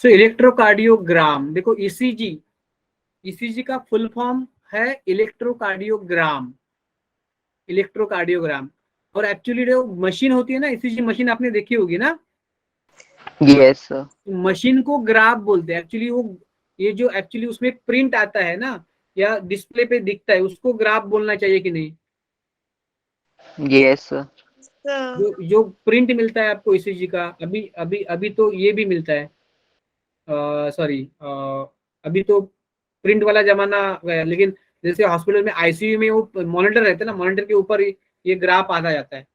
सो electrocardiogram, देखो ECG, ECG का full form है इलेक्ट्रोकार्डियोग्राम, इलेक्ट्रोकार्डियोग्राम। और एक्चुअली जो मशीन होती है ना, ईसीजी मशीन आपने देखी होगी ना, यस सर। मशीन को ग्राफ बोलते हैं एक्चुअली। वो ये जो एक्चुअली उसमें प्रिंट आता है ना या डिस्प्ले पे दिखता है, उसको ग्राफ बोलना चाहिए कि नहीं? Yes sir. जो प्रिंट मिलता है आपको ईसीजी का, अभी अभी अभी तो ये भी मिलता है, सॉरी, अभी तो प्रिंट वाला जमाना गया, लेकिन जैसे हॉस्पिटल में आईसीयू में वो मॉनिटर रहता है ना, मॉनिटर के ऊपर ये ग्राफ आता जाता है,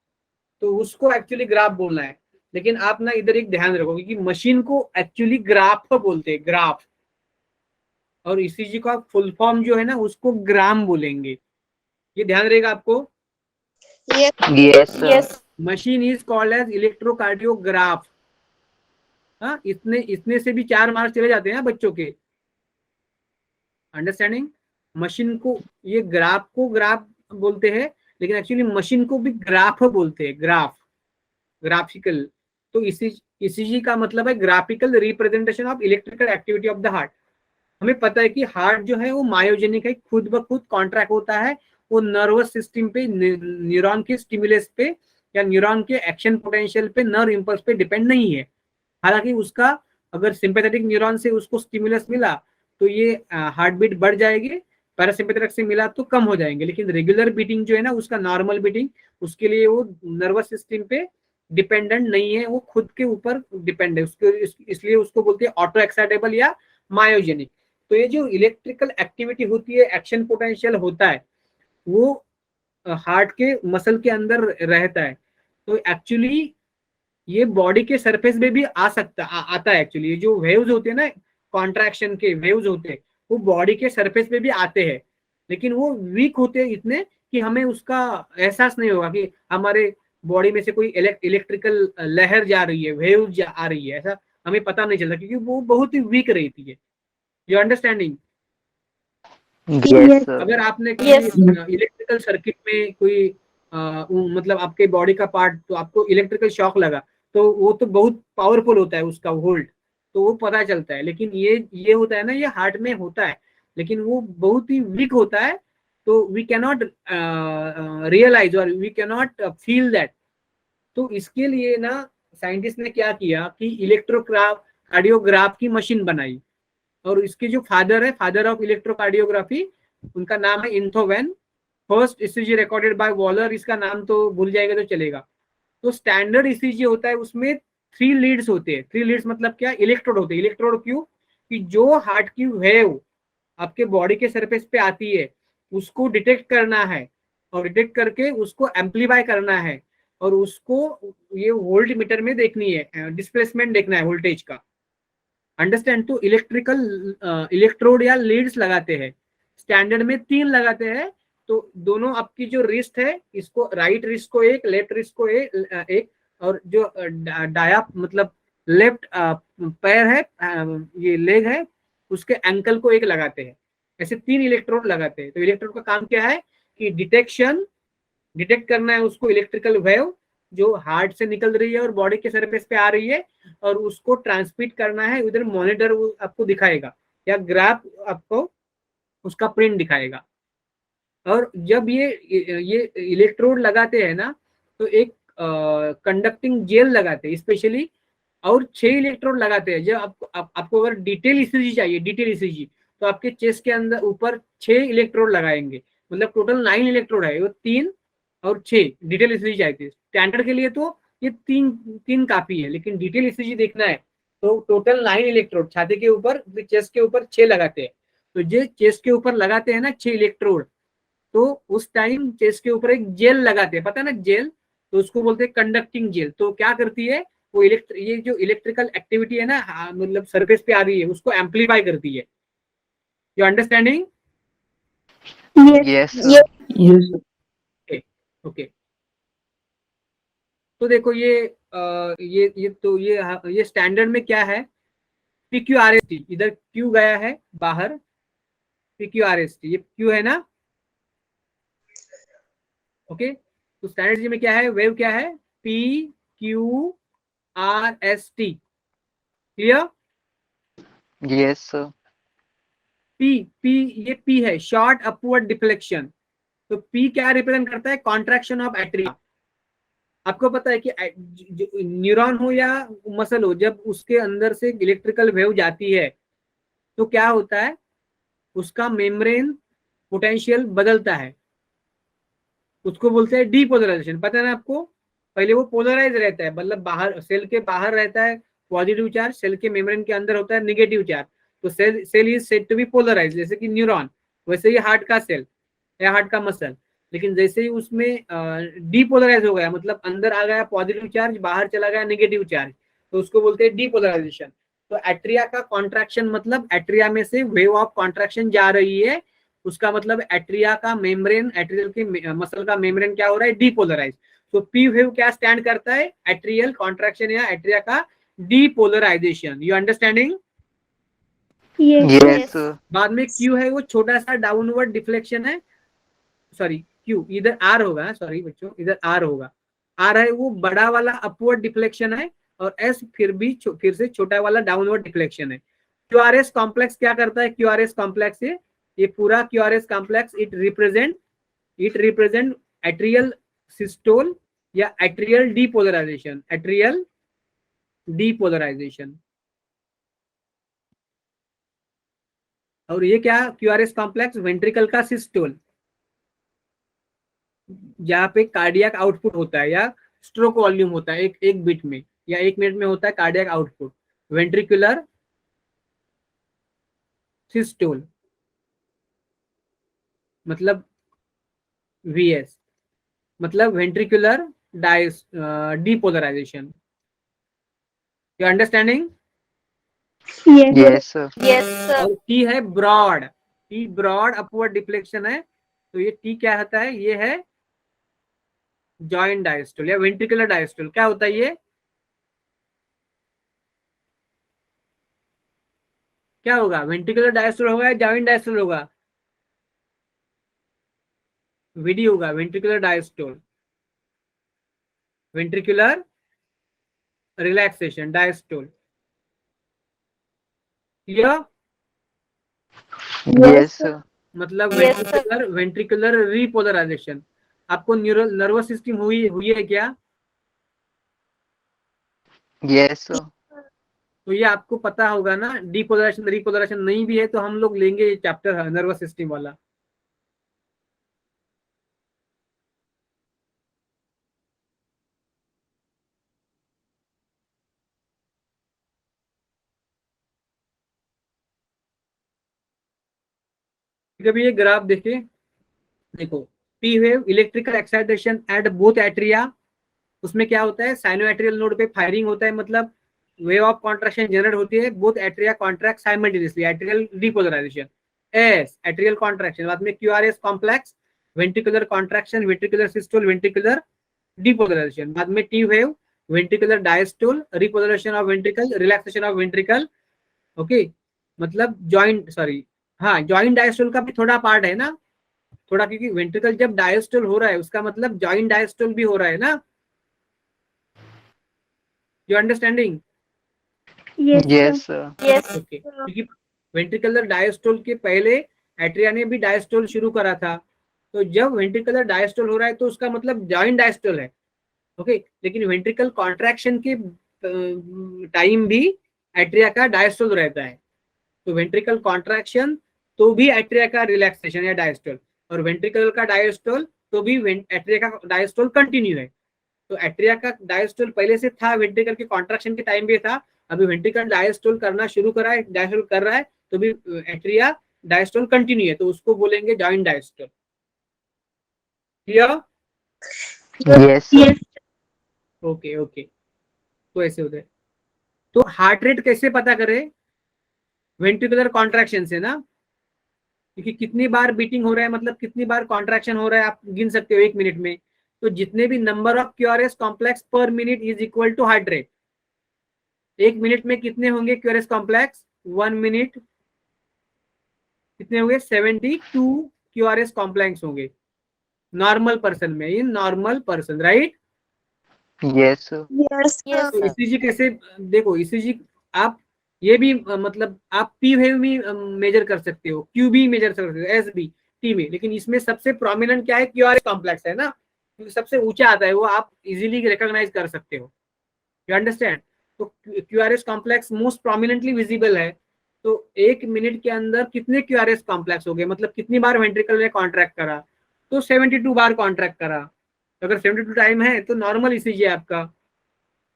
तो उसको एक्चुअली ग्राफ बोलना है। लेकिन आप ना इधर एक ध्यान रखोगे कि मशीन को एक्चुअली ग्राफ बोलते हैं, ग्राफ। और ईसीजी का फुल फॉर्म जो है ना, उसको ग्राम बोलेंगे, ये ध्यान रहेगा आपको। Yes sir. Machine is called as electrocardiograph. हाँ, इतने इतने से भी 4 मार्क्स चले जाते हैं ना बच्चों के, अंडरस्टैंडिंग। मशीन को, ये ग्राफ को ग्राफ बोलते हैं, लेकिन एक्चुअली मशीन को भी ग्राफ बोलते हैं, ग्राफ, ग्राफिकल। तो ईसीजी का मतलब है graphical representation of electrical activity of the heart. हमें पता है कि हार्ट जो है वो मायोजेनिक है, खुद ब खुद कॉन्ट्रैक्ट होता है। वो नर्वस सिस्टम पे, न्यूरॉन के स्टिमुलस पे या न्यूरॉन के एक्शन पोटेंशियल पे, नर्व इंपल्स पे डिपेंड नहीं है। हालांकि उसका अगर सिंपैथेटिक न्यूरॉन से उसको स्टिमुलस मिला तो ये हार्ट बीट बढ़ जाएगी, पैरासिम्पैथेटिक से मिला तो कम हो जाएंगे। लेकिन रेगुलर बीटिंग जो है ना, उसका नॉर्मल बीटिंग, उसके लिए वो नर्वस सिस्टम पे डिपेंडेंट नहीं है, वो खुद के ऊपर डिपेंड है उसके, इसलिए उसको बोलते हैं ऑटो एक्साइटेबल या मायोजेनिक। तो ये जो इलेक्ट्रिकल एक्टिविटी होती है, एक्शन पोटेंशियल होता है, वो हार्ट के मसल के अंदर रहता है। तो एक्चुअली ये बॉडी के सरफेस में भी आ सकता आता है। एक्चुअली ये जो वेव्स होते हैं ना, कॉन्ट्रैक्शन के वेव्स होते हैं, वो बॉडी के सरफेस पे भी आते हैं, लेकिन वो वीक होते हैं इतने कि हमें उसका एहसास नहीं होगा कि हमारे बॉडी में से कोई इलेक्ट्रिकल लहर जा रही है, वेव आ रही है, ऐसा हमें पता नहीं चलता, क्योंकि वो बहुत ही वीक रहती है। You understanding? Yes sir. अगर आपने कोई इलेक्ट्रिकल सर्किट में कोई मतलब आपके बॉडी का पार्ट, तो आपको इलेक्ट्रिकल शॉक लगा, तो वो तो बहुत पावरफुल होता है उसका वोल्ट, तो वो पता चलता है। लेकिन ये होता है ना, ये हार्ट में होता है, लेकिन वो बहुत ही वीक होता है, तो वी कैनॉट रियलाइज और वी कैनॉट फील दैट। तो इसके लिए ना साइंटिस्ट ने क्या किया कि इलेक्ट्रोग्राफ कार्डियोग्राफ की मशीन बनाई। और इसके जो फादर है, फादर ऑफ इलेक्ट्रोकार्डियोग्राफी, उनका नाम है Einthoven. First ECG recorded by Waller, इसका नाम तो भूल जाएंगे तो चलेगा। तो स्टैंडर्ड ईसीजी होता है, उसमें 3 लीड्स होते हैं। 3 लीड्स मतलब क्या? इलेक्ट्रोड होते हैं। इलेक्ट्रोड क्यों? कि जो हार्ट की वेव आपके बॉडी के सरफेस पे आती है, उसको डिटेक्ट करना है, और डिटेक्ट करके उसको एम्पलीफाई करना है, और उसको ये वोल्ट मीटर में देखनी है, डिस्प्लेसमेंट देखना है वोल्टेज का। अंडरस्टैंड? तो इलेक्ट्रिकल इलेक्ट्रोड या लीड्स लगाते हैं, स्टैंडर्ड में 3 लगाते हैं। तो दोनों आपकी जो रिस्ट है, इसको राइट रिस्ट को एक, लेफ्ट रिस्ट को एक, और जो डाया मतलब लेफ्ट पैर है, ये लेग है, उसके एंकल को एक लगाते हैं। ऐसे 3 इलेक्ट्रोड लगाते हैं। तो इलेक्ट्रोड का काम क्या है कि डिटेक्ट करना है उसको, इलेक्ट्रिकल वेव जो हार्ट से निकल रही है और बॉडी के सरफेस पे आ रही है, और उसको ट्रांसमिट करना है। उधर मॉनिटर आपको दिखाएगा या ग्राफ आपको उसका प्रिंट दिखाएगा। और जब ये इलेक्ट्रोड लगाते हैं ना, तो एक कंडक्टिंग जेल लगाते हैं स्पेशली, और 6 इलेक्ट्रोड लगाते हैं। जब आपको अगर डिटेल ईसीजी चाहिए, डिटेल ईसीजी, तो आपके चेस्ट के अंदर ऊपर 6 इलेक्ट्रोड लगाएंगे। मतलब टोटल 9 इलेक्ट्रोड है, वो 3 और 6 डिटेल ईसीजी चाहिए। स्टैंडर्ड के लिए तो ये तीन तीन काफी है, लेकिन डिटेल ईसीजी देखना है तो टोटल 9 इलेक्ट्रोड छाती के ऊपर, चेस्ट के ऊपर 6 लगाते हैं। तो जो चेस्ट के ऊपर लगाते हैं ना 6 इलेक्ट्रोड, तो उस टाइम चेस्ट के ऊपर एक जेल लगाते हैं, पता है ना जेल, तो उसको बोलते हैं कंडक्टिंग जेल। तो क्या करती है वो, ये जो इलेक्ट्रिकल एक्टिविटी है ना, मतलब सरफेस पे आ रही है, उसको एम्पलीफाई करती है। You understanding? Yes sir. Okay, okay. तो देखो ये तो ये स्टैंडर्ड में क्या है, PQRST, इधर क्यू गया है बाहर, PQRST, ये क्यू है ना, ओके। तो स्टैंडर्ड में क्या है, वेव क्या है, PQRST, clear? Yes, sir. P ये पी है, शॉर्ट अपवर्ड डिफ्लेक्शन। तो पी क्या रिप्रेजेंट करता है? Contraction of atria. आपको पता है कि न्यूरॉन हो या मसल हो, जब उसके अंदर से इलेक्ट्रिकल वेव जाती है तो क्या होता है? उसका मेम्ब्रेन पोटेंशियल बदलता है, उसको बोलते हैं डीपोलराइजेशन। पता है ना आपको? पहले वो पोलराइज रहता है, मतलब बाहर, सेल के बाहर रहता है पॉजिटिव चार्ज, सेल के मेम्ब्रेन के अंदर होता है नेगेटिव चार्ज। तो cell is said to be polarise, जैसे कि न्यूरॉन, वैसे ही हार्ट का सेल या हार्ट का मसल। लेकिन जैसे ही उसमें डीपोलराइज हो गया, मतलब अंदर आ गया पॉजिटिव चार्ज, बाहर चला गया नेगेटिव चार्ज, तो उसको बोलते हैं डीपोलराइजेशन। तो एट्रिया का कॉन्ट्रैक्शन मतलब एट्रिया में से वेव ऑफ कॉन्ट्रैक्शन जा रही है, उसका मतलब एट्रिया का मेम्ब्रेन, एट्रियल के मसल का मेम्ब्रेन क्या हो रहा है? डीपोलराइज। तो पी वेव क्या स्टैंड करता है? एट्रियल कॉन्ट्रैक्शन या एट्रिया का depolarisation. You understanding? Yes, sir. बाद में क्यू है, वो छोटा सा डाउनवर्ड डिफ्लेक्शन है। सॉरी, क्यू इधर आर होगा, सॉरी बच्चों, इधर आर होगा। आर है वो बड़ा वाला अपवर्ड डिफ्लेक्शन है, और एस फिर से छोटा वाला डाउनवर्ड डिफ्लेक्शन है। क्यूआरएस कॉम्प्लेक्स क्या करता है? क्यूआरएस कॉम्प्लेक्स ये पूरा QRS complex it represent atrial systole या एट्रियल डीपोलराइजेशन, एट्रियल डीपोलराइजेशन। और ये क्या? क्यूआरएस कॉम्प्लेक्स वेंट्रिकल का सिस्टोल, जहाँ पे कार्डियक आउटपुट होता है या स्ट्रोक वॉल्यूम होता है एक बीट में या 1 मिनट में होता है कार्डियक आउटपुट, वेंट्रिकुलर सिस्टोल मतलब वीएस, मतलब ventricular depolarisation. You understanding? Yes, sir. और टी है broad, T broad upward deflection है। तो ये टी क्या होता है? ये है जॉइंट डायस्टोल या वेंट्रिकुलर डायस्टोल। क्या होता है ये? क्या होगा? वेंट्रिकुलर डायस्टोल होगा या जॉइंट डायस्टोल होगा? वीडी होगा, ventricular diastole, ventricular relaxation diastole. Clear? Yes, sir. मतलब वेंट्रिकुलर रीपोलराइजेशन। आपको न्यूरल नर्वस सिस्टम हुई हुई है क्या? Yes, sir. तो ये आपको पता होगा ना, डीपोलराइजेशन रीपोलराइजेशन नहीं भी है तो हम लोग लेंगे ये चैप्टर नर्वस सिस्टम वाला। कभी ये ग्राफ देखे, देखो, P wave electrical excitation at both atria, उसमें क्या होता है? साइनोएट्रियल नोड पे फायरिंग होता है, मतलब वेव ऑफ कॉन्ट्रैक्शन जनरेट होती है, both atria contract simultaneously, atrial depolarisation, as atrial contraction. बाद में QRS complex, ventricular contraction, ventricular systole, ventricular depolarisation. बाद में T wave ventricular diastole, repolarisation of ventricle, relaxation of ventricle. Okay, मतलब joint, sorry, हाँ, joint diastole का भी थोड़ा part है ना, थोड़ा, क्योंकि वेंट्रिकल जब डायस्टोल हो रहा है उसका मतलब जॉइंट डायस्टोल भी हो रहा है ना। You understanding? Yes, sir. Okay, क्योंकि वेंट्रिकुलर डायस्टोल के पहले एट्रिया ने भी डायस्टोल शुरू करा था, तो जब वेंट्रिकुलर डायस्टोल हो रहा है तो उसका मतलब जॉइंट डायस्टोल है। ओके, लेकिन वेंट्रिकल कॉन्ट्रैक्शन के टाइम भी एट्रिया का डायस्टोल रहता है। तो वेंट्रिकल कॉन्ट्रैक्शन तो भी एट्रिया का रिलैक्सेशन या डायस्टोल, और वेंट्रिकल का डायस्टोल तो भी एट्रिया का डायस्टोल कंटिन्यू है। तो एट्रिया का डायस्टोल पहले से था, वेंट्रिकल के कॉन्ट्रैक्शन के टाइम भी था, अभी वेंट्रिकल डायस्टोल करना शुरू करा है, डायस्टोल कर रहा है, तो भी एट्रिया डायस्टोल कंटिन्यू है, तो उसको बोलेंगे joint diastole. Clear? Yes, sir. Okay okay, तो ऐसे होता है। तो हार्ट रेट कैसे पता करें? वेंट्रिकुलर कॉन्ट्रैक्शन से ना, क्योंकि कितनी बार बीटिंग हो रहा है, मतलब कितनी बार कॉन्ट्रैक्शन हो रहा है, आप गिन सकते हो 1 मिनट में। तो जितने भी number of QRS complex per minute is equal to heart rate. 1 minute में कितने होंगे क्यूआरएस कॉम्प्लेक्स? 1 मिनट कितने होंगे? 72 क्यूआरएस कॉम्प्लेक्स होंगे नॉर्मल पर्सन में, in normal person, right? Yes, sir. तो ईसीजी कैसे देखो? ईसीजी आप ये भी मतलब आप पी वेव भी मेजर कर सकते हो, क्यू भी मेजर कर सकते हो, एस बी टी में, लेकिन इसमें सबसे प्रोमिनेंट क्या है, क्यू आर एस कॉम्प्लेक्स है ना, क्योंकि सबसे ऊंचा आता है वो, आप इजीली रिकॉग्नाइज कर सकते हो, यू अंडरस्टैंड। तो Q R S complex most prominently visible है। तो 1 मिनट के अंदर कितने क्यू आर एस कॉम्प्लेक्स हो गए, मतलब कितनी बार वेंट्रिकल ने कॉन्ट्रैक्ट करा, तो 72 बार कॉन्ट्रैक्ट करा। अगर 72 टाइम है तो नॉर्मल ईसीजी है आपका,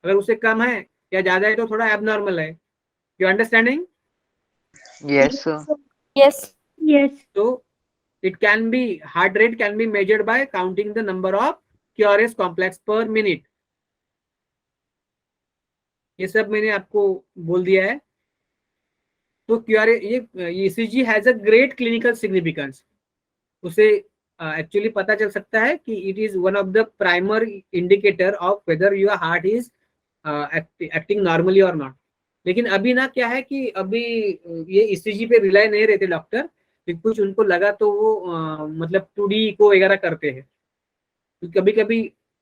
अगर उससे कम है या ज्यादा है तो थोड़ा एबनॉर्मल है, you understanding. Yes, sir. Yes. Yes. So it can be, heart rate can be measured by counting the number of QRS complex per minute। ये सब मैंने आपको बोल दिया है। तो QRS ये ECG has a great clinical significance, उसे एक्चुअली पता चल सकता है कि it is one of the primary indicator of whether your heart is acting normally और नॉट। लेकिन अभी ना क्या है कि अभी ये ईसीजी पे रिलाई नहीं रहते डॉक्टर, कुछ उनको लगा तो वो मतलब 2D इको वगैरह करते हैं, तो कभी कभी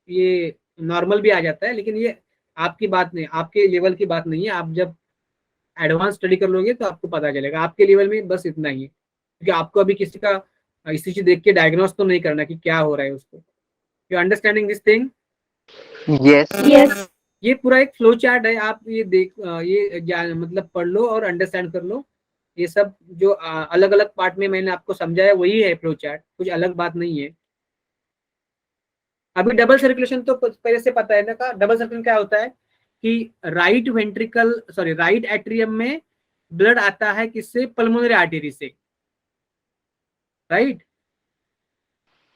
ये नॉर्मल भी आ जाता है, लेकिन ये आपकी बात नहीं, आपके लेवल की बात नहीं है। आप जब एडवांस स्टडी कर लोगे तो आपको पता चलेगा, आपके लेवल में बस इतना ही है, क्योंकि आपको अभी किसी का ईसीजी देख के डायग्नोस तो नहीं करना कि क्या हो रहा है उसको, you understanding this thing. Yes. Yes. ये पूरा एक फ्लो चार्ट है, आप ये देख ये मतलब पढ़ लो और अंडरस्टैंड कर लो। ये सब जो अलग अलग पार्ट में मैंने आपको समझाया वही है फ्लो चार्ट, कुछ अलग बात नहीं है। अभी डबल सर्कुलेशन तो पहले से पता है ना का, डबल सर्कुलेशन क्या होता है कि राइट एट्रियम में ब्लड आता है किससे, पल्मोनरी आर्टरी से, राइट।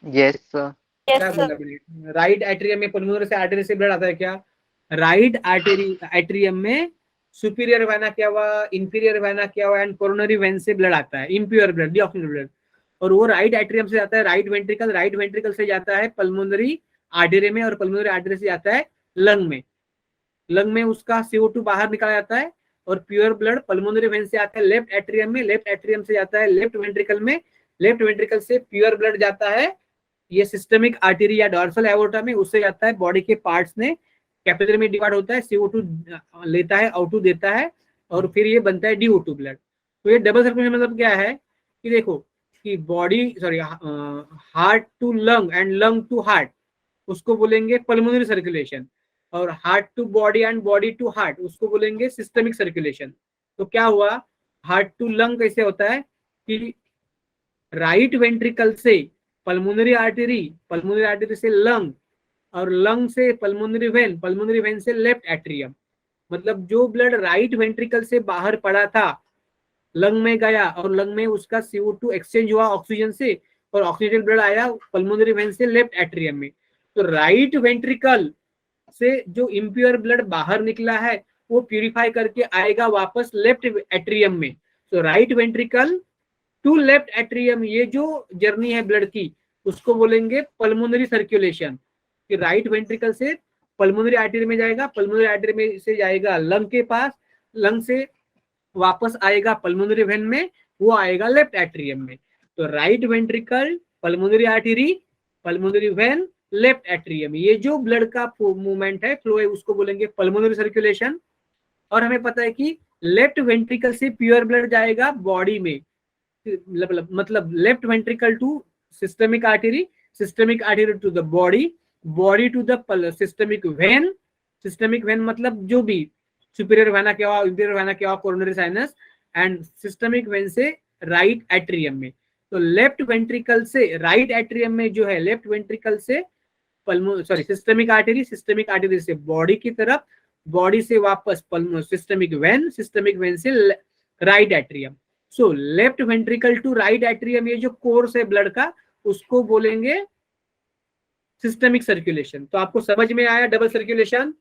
Yes, sir. क्या Yes, बोला sir. मैंने, राइट एट्रियम में पल्मोनरी से आर्टरी से ब्लड आता है क्या, राइट आर्टरी एट्रियम में सुपीरियर वेना क्या हुआ, इंफीरियर वेना क्या हुआ एंड कोरोनरी वेन से ब्लड आता है, इम्प्योर ब्लड, डीऑक्सीजनेटेड ब्लड, और वो राइट एट्रियम से जाता है राइट वेंट्रिकल से जाता है पल्मोनरी आर्टरी में, और पल्मोनरी आर्टरी से जाता है लंग में, लंग में उसका CO2 बाहर निकाला जाता है, और प्योर ब्लड पल्मोनरी वेन से आता है लेफ्ट एट्रियम में, लेफ्ट एट्रियम से जाता है लेफ्ट वेंट्रिकल में, लेफ्ट वेंट्रिकल से प्योर ब्लड जाता है ये सिस्टमिक आर्टरी या डॉर्सल एवोर्टा में, उससे जाता है बॉडी के पार्ट्स में, कैपिलरी में डिवाइड होता है, CO2 लेता है, O2 देता है, और फिर ये बनता है DO2 ब्लड। तो ये डबल सर्कुलेशन मतलब क्या है कि देखो कि heart to lung and lung to heart उसको बोलेंगे पल्मोनरी सर्कुलेशन, और heart to body and body to heart उसको बोलेंगे सिस्टमिक सर्कुलेशन। तो क्या हुआ, हार्ट टू लंग कैसे होता है कि राइट वेंट्रिकल से पल्मोनरी आर्टरी से लंग, और लंग से पल्मोनरी वेन से लेफ्ट एट्रियम, मतलब जो ब्लड राइट वेंट्रिकल से बाहर पड़ा था लंग में गया, और लंग में उसका CO2 एक्सचेंज हुआ ऑक्सीजन से, और ऑक्सीजन ब्लड आया पल्मोनरी वेन से लेफ्ट एट्रियम में। तो राइट वेंट्रिकल से जो इम्प्योर ब्लड बाहर निकला है वो प्यूरिफाई करके आएगा वापस लेफ्ट एट्रियम में। तो right ventricle to left atrium, ये जो जर्नी है ब्लड की उसको बोलेंगे पल्मोनरी सर्कुलेशन, कि राइट वेंट्रिकल से पल्मोनरी आर्टरी में जाएगा, पल्मोनरी आर्टरी में से जाएगा लंग के पास, लंग से वापस आएगा पल्मोनरी वेन में, वो आएगा लेफ्ट एट्रियम में। तो right ventricle, pulmonary artery, pulmonary vein, left atrium, ये जो ब्लड का मूवमेंट है, फ्लो है, उसको बोलेंगे पल्मोनरी सर्कुलेशन। और हमें पता है कि लेफ्ट वेंट्रिकल से प्योर ब्लड जाएगा बॉडी में, मतलब left ventricle to systemic artery to the body to the systemic vein मतलब जो भी सुपीरियर वेना क्या हुआ, इंफीरियर वेना क्या हुआ, coronary sinus, and systemic vein से राइट एट्रियम में। तो लेफ्ट वेंट्रिकल से राइट एट्रियम में जो है, लेफ्ट वेंट्रिकल से सिस्टमिक आर्टरी से बॉडी की तरफ, बॉडी से वापस सिस्टमिक वेन से right atrium. So left ventricle to right atrium, ये जो कोर्स है ब्लड का उसको बोलेंगे सिस्टमिक सर्कुलेशन। तो आपको समझ में आया double circulation?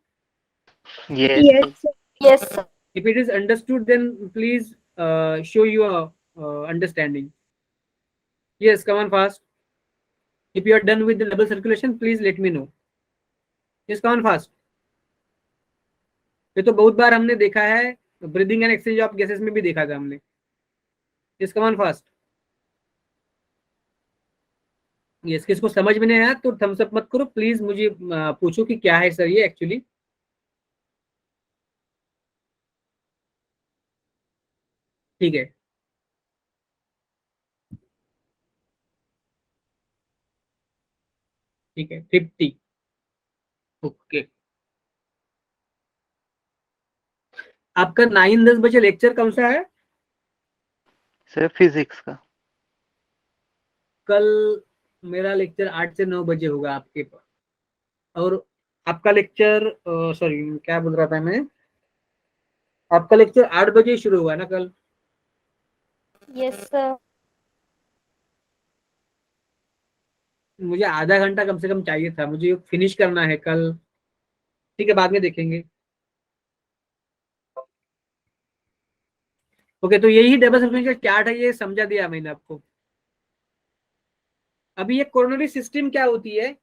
Yes. Yes. Yes, sir. If it is understood, then please show your understanding. Yes, come on fast. If you are done with the double circulation, please let me know. Yes, come on fast. ये तो बहुत बार हमने देखा है, breathing and exchange of gases में भी देखा था हमने। Yes, come on fast. Yes, किसको समझ में नहीं आया तो थम्स अप मत करो प्लीज, मुझे पूछो कि क्या है सर ये एक्चुअली। ठीक है, ठीक है 50। ओके, आपका 9-10 बजे लेक्चर कौन सा है? सर फिजिक्स का। कल मेरा लेक्चर 8 से 9 बजे होगा आपके पास। और आपका लेक्चर, सॉरी क्या बोल रहा था मैं, आपका लेक्चर 8 बजे शुरू हुआ ना कल? Yes, sir. मुझे आधा घंटा कम से कम चाहिए था, मुझे फिनिश करना है कल। ठीक है, बाद में देखेंगे। ओके, तो यही डबल सर्कुलेशन का चार्ट है, ये समझा दिया मैंने आपको। अभी ये कोरोनरी सिस्टम क्या होती है?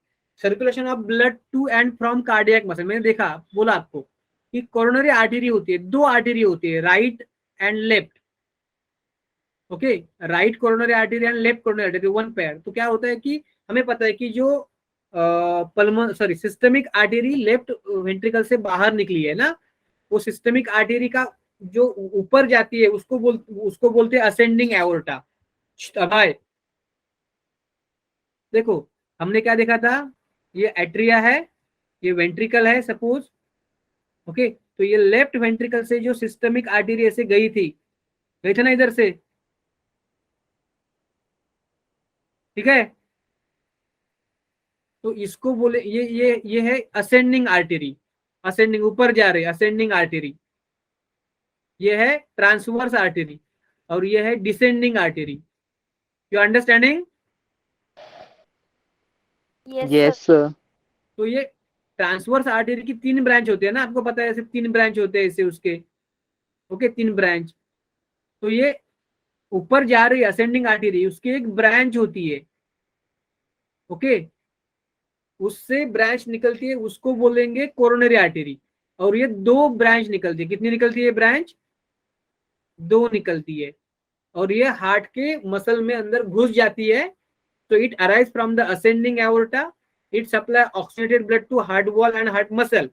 Circulation of blood to and from cardiac muscle. मैंने देखा, बोला आपको कि कोरोनरी आर्टरी होती है, दो आर्टरी होती है, right and left. Okay, right coronary artery and left coronary artery, one pair. तो क्या होता है कि हमें पता है कि जो pulmon sorry systemic artery left ventricle से बाहर निकली है ना, वो सिस्टमिक आर्टरी का जो ऊपर जाती है उसको बोलते हैं असेंडिंग एओर्टा। देखो, हमने क्या देखा था, ये एट्रिया है, ये वेंट्रिकल है सपोज। ओके, तो ये लेफ्ट वेंट्रिकल से जो सिस्टमिक आर्टरी ऐसे गई थी ना इधर से, ठीक है। तो इसको बोले, ये है असेंडिंग आर्टरी, असेंडिंग ऊपर जा रही असेंडिंग आर्टरी। ये है ट्रांसवर्स आर्टरी, और ये है descending artery. You understanding? Yes, yes sir. Sir. तो ये ट्रांसवर्स आर्टरी की 3 ब्रांच होते हैं ना, आपको पता है, ऐसे 3 ब्रांच होते हैं ऐसे उसके। Okay, 3 branch. तो ये ऊपर जा रही असेंडिंग आर्टरी, उसकी एक ब्रांच होती है। ओके, उससे ब्रांच निकलती है, उसको बोलेंगे कोरोनरी आर्टरी। और ये 2 ब्रांच निकलती है, कितनी निकलती है ब्रांच? 2 निकलती है। और ये हार्ट के मसल में अंदर घुस जाती है। तो it arise from the ascending aorta, it supply oxygenated blood to heart wall and heart muscle.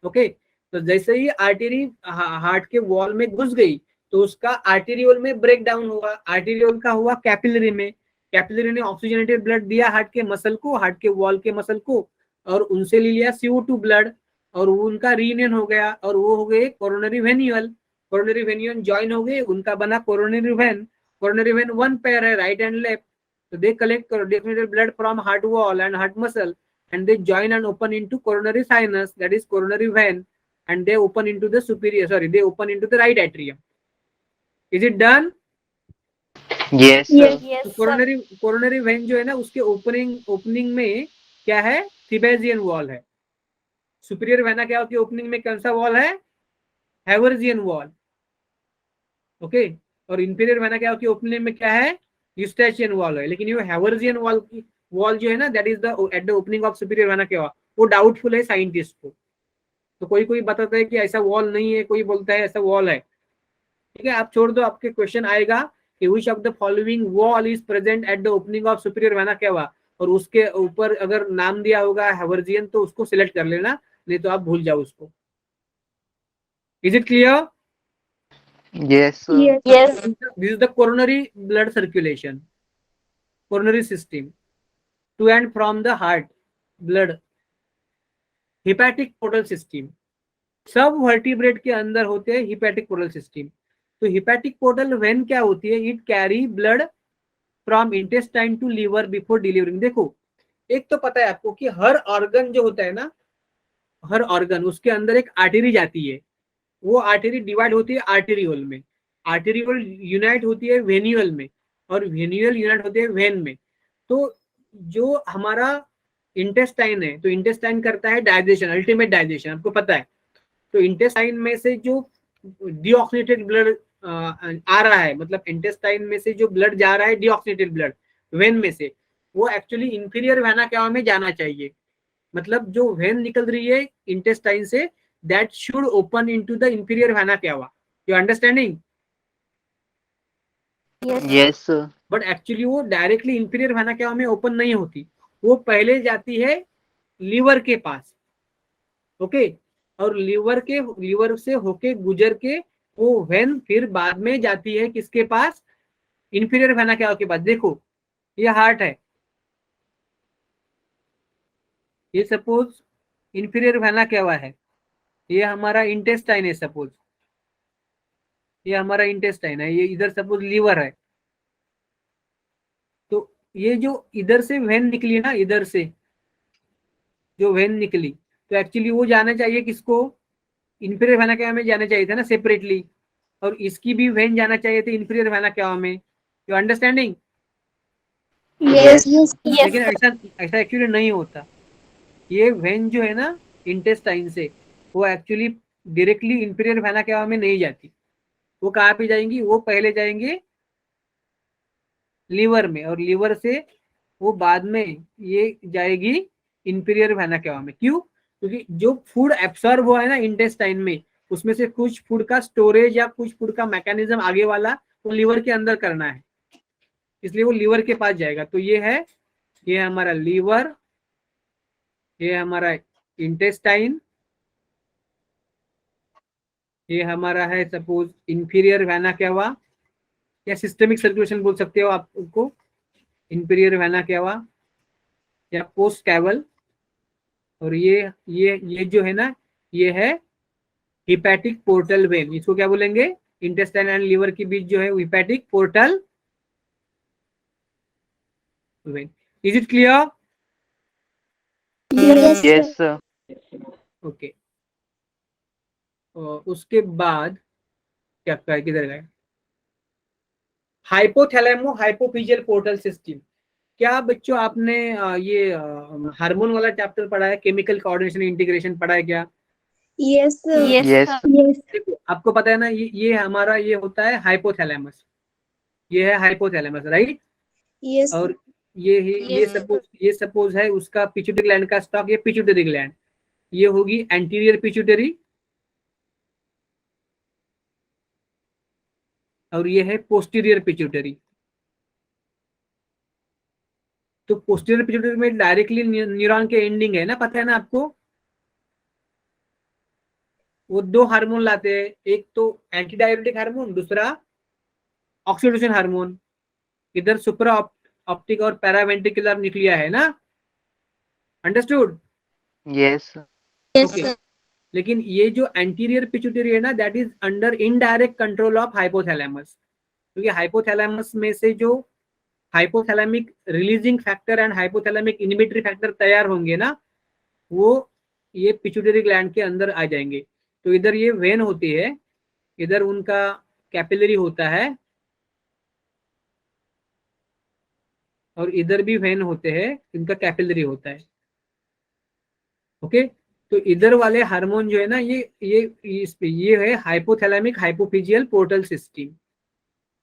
Okay, तो जैसे ही आर्टरी हार्ट के वॉल में घुस गई, तो उसका आर्टेरियोल में ब्रेक डाउन हुआ, आर्टेरियोल का हुआ कैपिलरी में, कैपिलरी ने ऑक्सीजनेटेड ब्लड दिया हार्ट के मसल को, हार्ट के वॉल के मसल को, और उनसे ले लिया CO2 ब्लड, और वो उनका रीयूनियन हो गया, और वो हो गए coronary venule. Coronary venule join हो गए, उनका बना coronary when. Coronary when one pair है, राइट एंड लेफ्ट। तो they collect blood from heart wall and heart muscle, and they join and open into coronary sinus, that is coronary vein, and they open into the they open into the right atrium. Is it done? Yes Yes, sir. yes, तो sir. Coronary when जो है ना, उसके opening में क्या है? थिबेजियन wall है। Superior vena क्या होती है ओपनिंग में? कौन सा वॉल है? हैवर्जियन वॉल। ओके, और इंफीरियर वेना क्या होती है ओपनिंग में? क्या है? यूस्टेचियन वॉल है। लेकिन ये हैवर्जियन वॉल जो है ना, that is the at the opening of superior vena क्या, वो डाउटफुल है साइंटिस्ट को। तो कोई कोई बताता है कि ऐसा वॉल नहीं है, कोई बोलता है ऐसा वॉल है। ठीक है, आप छोड़ दो, आपके क्वेश्चन आएगा कि which of the following wall is present at the opening of superior vena cava, और उसके ऊपर अगर नाम दिया होगा हैवर्जियन, तो उसको सिलेक्ट कर लेना, नहीं तो आप भूल जाओ उसको। Is it clear? Yes sir. Yes, yes, this is the coronary blood circulation, coronary system to and from the heart blood. Hepatic portal system, सब वर्टिब्रेट के अंदर होते हैं हिपैटिक पोर्टल सिस्टम। तो हिपैटिक पोर्टल वेन क्या होती है? It carry blood from intestine to liver before delivering. देखो, एक तो पता है आपको कि हर ऑर्गन जो होता है ना, हर ऑर्गन उसके अंदर एक आर्टरी जाती है। वो आर्टरी डिवाइड होती है आर्टेरियोल में, आर्टेरियोल यूनाइट होती है वेन्यूल में, और वेन्यूल यूनाइट होती है वेन में। तो जो हमारा इंटेस्टाइन है, तो इंटेस्टाइन करता है डाइजेशन, अल्टीमेट डाइजेशन, आपको पता है। तो इंटेस्टाइन में से जो डीऑक्सीनेटेड ब्लड आ रहा है, मतलब इंटेस्टाइन में से जो ब्लड जा रहा है डीऑक्सीनेटेड ब्लड वेन में से, वो एक्चुअली इंफीरियर वेना केवा में जाना चाहिए। मतलब जो वेन निकल रही है इंटेस्टाइन से, that should open into the inferior vena cava. You understanding? yes, yes sir. But actually वो डायरेक्टली इंफीरियर वेना केवा में ओपन नहीं होती, वो पहले जाती है लीवर के पास। ओके, और लीवर से होके गुजर के वो वेन फिर बाद में जाती है किसके पास, इंफीरियर वेना केवा के पास। देखो ये हार्ट है, ये सपोज इंफीरियर वेना केवा है, ये हमारा इंटेस्टाइन है सपोज, ये हमारा इंटेस्टाइन है, ये इधर सपोज लीवर है। तो ये जो इधर से वेन निकली ना, इधर से जो वेन निकली, तो एक्चुअली वो जाना चाहिए किसको, इंफीरियर वेना केवा में जाना चाहिए था ना सेपरेटली, और इसकी भी वेन जाना चाहिए था इंफीरियर वेना केवा में। You understanding? Yes. Yes. Yes. लेकिन ऐसा ऐसा एक्चुअली नहीं होता। ये वेन जो है ना इंटेस्टाइन से, वो actually directly inferior vena cava में नहीं जाती। वो कहाँ पे जाएंगी, वो पहले जाएंगे लीवर में, और लीवर से वो बाद में ये जाएगी इंफीरियर वेना केवा में। क्यों? क्योंकि जो फूड एब्सॉर्ब हुआ है ना इंटेस्टाइन में, उसमें से कुछ फूड का स्टोरेज या कुछ फूड का मैकेनिज्म आगे वाला वो लीवर के अंदर करना है, इसलिए वो लीवर के पास जाएगा। तो ये है, ये हमारा लीवर, ये हमारा इंटेस्टाइन, ये हमारा है सपोज इंफीरियर वेना केवा, या सिस्टमिक सर्कुलेशन बोल सकते हो आप उसको, इंफीरियर वेना केवा या पोस्ट कैवल। और ये जो है ना, ये है हिपैटिक पोर्टल वेन। इसको क्या बोलेंगे, इंटेस्टाइन एंड लीवर के बीच जो है hepatic portal when. Is it clear? Yes. Yes, sir. Okay. उसके बाद क्या किधर गए, हाइपोथैलेमो हाइपोफिजियल पोर्टल सिस्टम। क्या बच्चों आपने ये हार्मोन वाला चैप्टर पढ़ा है, केमिकल कोऑर्डिनेशन इंटीग्रेशन पढ़ा है क्या? Yes. Yes. Yes. देखो आपको पता है ना, ये हमारा ये होता है हाइपोथैलेमस, ये है हाइपोथैलेमस, राइट? Yes. और ये सपोज है उसका पिट्यूटरी ग्लैंड का स्टॉक, ये पिट्यूटरी ग्लैंड, ये होगी एंटीरियर पिट्यूटरी, और ये है पोस्टीरियर पिट्यूटरी। तो पोस्टीरियर पिट्यूटरी में डायरेक्टली न्यूरॉन के एंडिंग है ना, पता है ना आपको? वो दो हार्मोन लाते हैं, एक तो एंटी डायबिटिक हार्मोन, दूसरा ऑक्सीटोसिन हार्मोन। इधर सुप्रा ऑप्टिक और पैरावेंट्रिकुलर न्यूक्लिया है ना, अंडरस्टूड? Yes. Yes. ओके। लेकिन ये जो एंटीरियर पिट्यूटरी है ना, that is under indirect control of hypothalamus, क्योंकि हाइपोथैलेमस में से जो hypothalamic releasing factor and hypothalamic inhibitory factor तैयार होंगे ना, वो ये पिट्यूटरी ग्लैंड के अंदर आ जाएंगे। तो इधर ये वेन होती है, इधर उनका कैपिलरी होता है, और इधर भी वेन होते हैं, इनका कैपिलरी होता है। ओके। तो इधर वाले हार्मोन जो है ना, ये है hypothalamic hypophyseal portal system,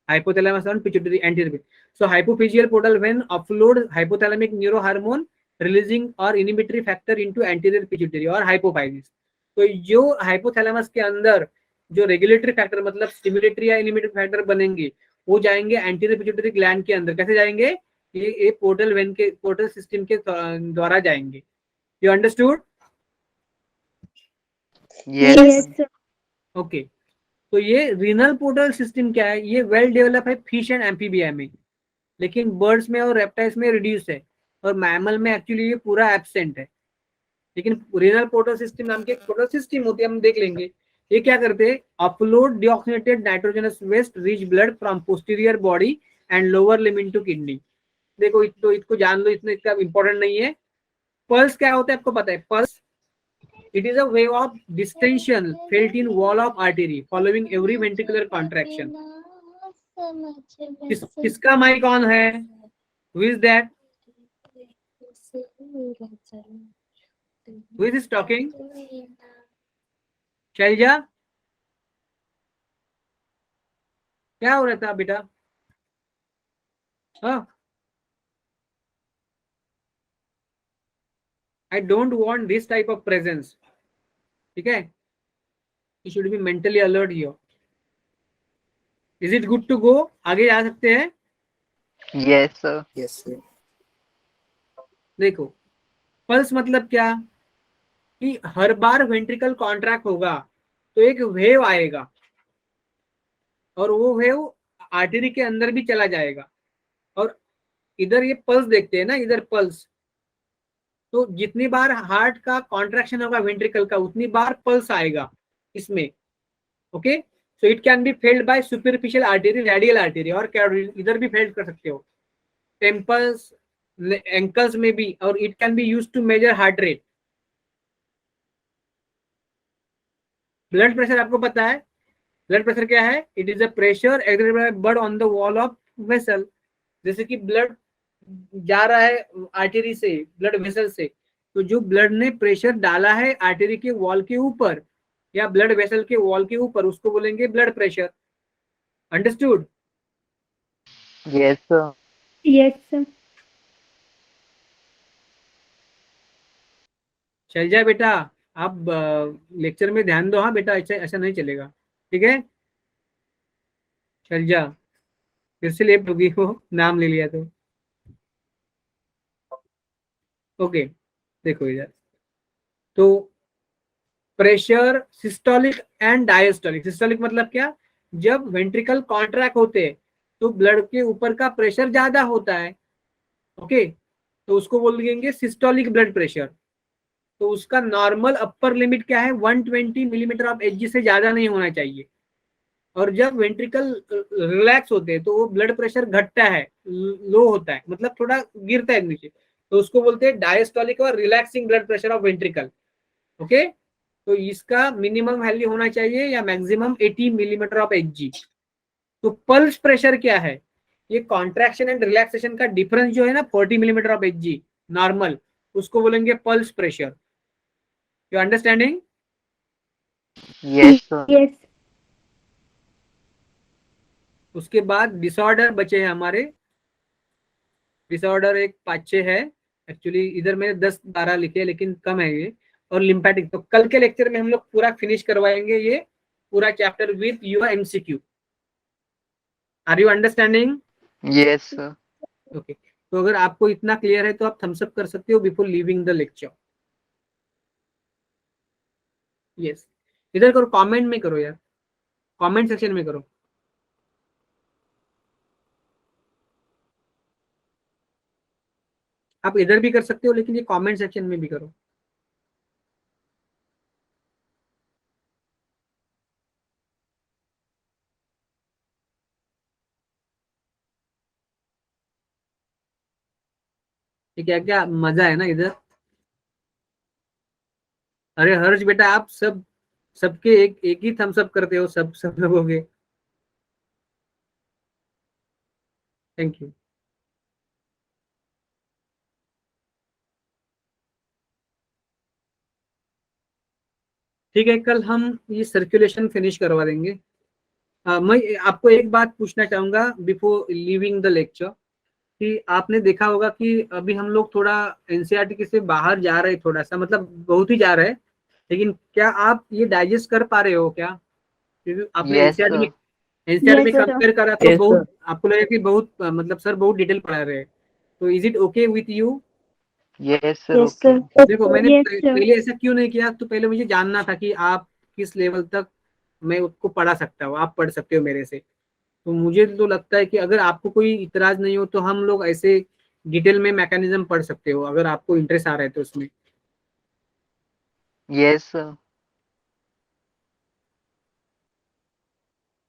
hypothalamus and pituitary anterior. So hypophyseal portal vein offload hypothalamic neurohormone releasing or inhibitory factor into anterior pituitary और hypophysis। तो जो हाइपोथैलेमस के अंदर जो रेगुलेटरी फैक्टर मतलब स्टिमुलेटरी या इनिबिटरी फैक्टर बनेंगे, वो जाएंगे एंटीरियर पिट्यूटरी ग्लैंड के अंदर। कैसे जाएंगे, ये पोर्टल वेन के पोर्टल सिस्टम के द्वारा जाएंगे। You understood? Yes. ओके। तो ये रीनल पोर्टल सिस्टम क्या है, ये वेल डेवलप है फिश एंड एम्फीबिया में, लेकिन बर्ड्स में और रेप्टाइल्स में रिड्यूस है, और मैमल में एक्चुअली ये पूरा एब्सेंट है। लेकिन रीनल पोर्टल सिस्टम नाम की एक पोर्टल सिस्टम होती है, हम देख लेंगे। ये क्या करते हैं, upload deoxygenated nitrogenous waste rich blood from posterior body and lower limb into kidney. देखो इसको जान लो, इतना इसका इंपॉर्टेंट नहीं है। पल्स क्या होता है आपको पता है? Pulse, it is a wave of distension felt in wall of artery following every ventricular contraction. किसका माइक ऑन है? Who is that? Who is talking? Shailaja, क्या हो रहा था बेटा? हाँ, I don't want this type of presence. ठीक है? You should be mentally alert here. Is it good to go? आगे जा सकते हैं? Yes, sir. Yes, sir. देखो, पल्स मतलब क्या कि हर बार वेंट्रिकल कॉन्ट्रैक्ट होगा तो एक वेव आएगा, और वो है वो आर्टरी के अंदर भी चला जाएगा। और इधर ये पल्स देखते हैं ना, इधर पल्स, तो जितनी बार हार्ट का कॉन्ट्रैक्शन होगा वेंट्रिकल का उतनी बार पल्स आएगा इसमें। Okay, so it can be felt by superficial artery, radial artery, और इधर भी फेल्ड कर सकते हो, टेम्पल्स, एंकल्स में भी, और it can be use to measure heart rate. Blood pressure आपको पता है, ब्लड प्रेशर क्या है? It is a pressure exerted by blood on the wall of vessel. जैसे कि ब्लड जा रहा है आर्टरी से, ब्लड वेसल से, तो जो ब्लड ने प्रेशर डाला है आर्टरी के वॉल के ऊपर या ब्लड वेसल के वॉल के ऊपर, उसको बोलेंगे blood pressure. Understood? Yes, sir. Yes, sir. Shailaja बेटा, आप लेक्चर में ध्यान दो, हाँ बेटा, ऐसा ऐसा नहीं चलेगा, ठीक है? शैलजा फिर से लेट होगी वो, नाम ले लिया तो। ओके, देखो इधर, तो pressure systolic and diastolic. Systolic मतलब क्या? जब वेंट्रिकल कॉन्ट्रैक्ट होते हैं तो ब्लड के ऊपर का प्रेशर ज्यादा होता है, ओके, तो उसको बोल देंगे सिस्टोलिक ब्लड प्रेशर। तो उसका नॉर्मल अपर लिमिट क्या है? 120 मिलीमीटर ऑफ एचजी से ज्यादा नहीं होना चाहिए। और जब वेंट्रिकल रिलैक्स होते हैं तो वो ब्लड प्रेशर घटता है, लो होता है, मतलब थोड़ा गिरता है नीचे, तो उसको बोलते हैं डायस्टोलिक और relaxing blood pressure of ventricle. Okay, तो इसका मिनिमम वैल्यू होना चाहिए या मैक्सिमम 80 मिलीमीटर ऑफ एचजी। तो पल्स प्रेशर क्या है? ये कॉन्ट्रैक्शन एंड रिलैक्सेशन का डिफरेंस जो है ना, 40 मिलीमीटर ऑफ एचजी नॉर्मल, उसको बोलेंगे pulse pressure. You understanding? Yes, sir. Yes. उसके बाद डिसऑर्डर बचे हैं हमारे। डिसऑर्डर एक 5-6 है, एक्चुअली इधर मैंने 10-12 लिखे हैं, लेकिन कम है ये। और लिम्फेटिक, तो कल के लेक्चर में हम लोग पूरा फिनिश करवाएंगे ये पूरा chapter with your MCQ. Are you understanding? Yes, sir. Okay, तो अगर आपको इतना क्लियर है तो आप थम्स अप कर सकते हो before leaving the lecture. Yes, इधर करो, कमेंट में करो यार, कमेंट सेक्शन में करो। आप इधर भी कर सकते हो, लेकिन ये कमेंट सेक्शन में भी करो। ये क्या क्या मजा है ना इधर। अरे हर्ष बेटा, आप सबके एक एक ही थम्स अप करते हो, सब लोगों के। Thank you. ठीक है, कल हम ये सर्कुलेशन फिनिश करवा देंगे। मैं आपको एक बात पूछना चाहूंगा बिफोर लीविंग द लेक्चर, कि आपने देखा होगा कि अभी हम लोग थोड़ा एनसीईआरटी के से बाहर जा रहे हैं, थोड़ा सा मतलब बहुत ही जा रहे हैं, लेकिन क्या आप ये डाइजेस्ट कर पा रहे हो क्या? क्योंकि आपने Yes, एनसीईआरटी में sir. Yes, sir. कंपेयर करा तो बहुत आपको लगा कि बहुत मतलब सर बहुत डिटेल पढ़ा रहे हैं, तो is it okay with you? Yes, sir. Yes, Okay. sir. देखो, मैंने Yes, sir. पहले ऐसा क्यों नहीं किया, तो पहले मुझे जानना था कि आप किस लेवल तक मैं उसको पढ़ा सकता हूँ, आप पढ़ सकते हो मेरे से। तो मुझे तो लगता है कि अगर आपको कोई इतराज नहीं हो तो हम लोग ऐसे डिटेल में मैकेनिज्म पढ़ सकते हो, अगर आपको इंटरेस्ट आ रहा है तो उसमें। Yes, sir.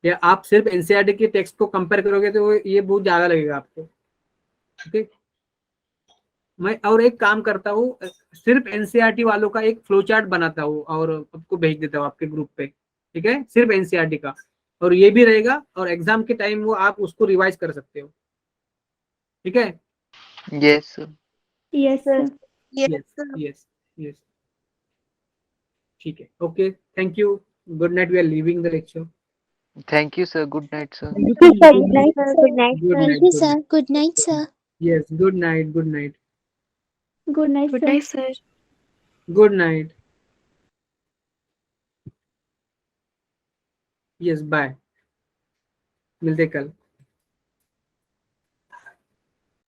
या आप सिर्फ एनसीईआरटी के टेक्स्ट को कंपेयर करोगे तो ये बहुत ज्यादा लगेगा आपको। ओके, मैं और एक काम करता हूँ, सिर्फ एनसीईआरटी वालों का एक फ्लो चार्ट बनाता हूँ और आपको भेज देता हूँ आपके ग्रुप पे, ठीक है? सिर्फ एनसीईआरटी का, और ये भी रहेगा, और एग्जाम के टाइम वो आप उसको रिवाइज कर सकते हो, ठीक है? Yes, sir. Yes, sir. Yes yes yes, ठीक है, okay, thank you, good night, we are leaving the lecture. Thank you, sir. Good night, sir. Thank you, sir. Good night, sir. Good night, good sir. Night, Thank you, good sir. Night, Good night, sir. Yes, good night, good night, Good night, Good sir. night, sir. Good night, yes, bye, मिलते कल।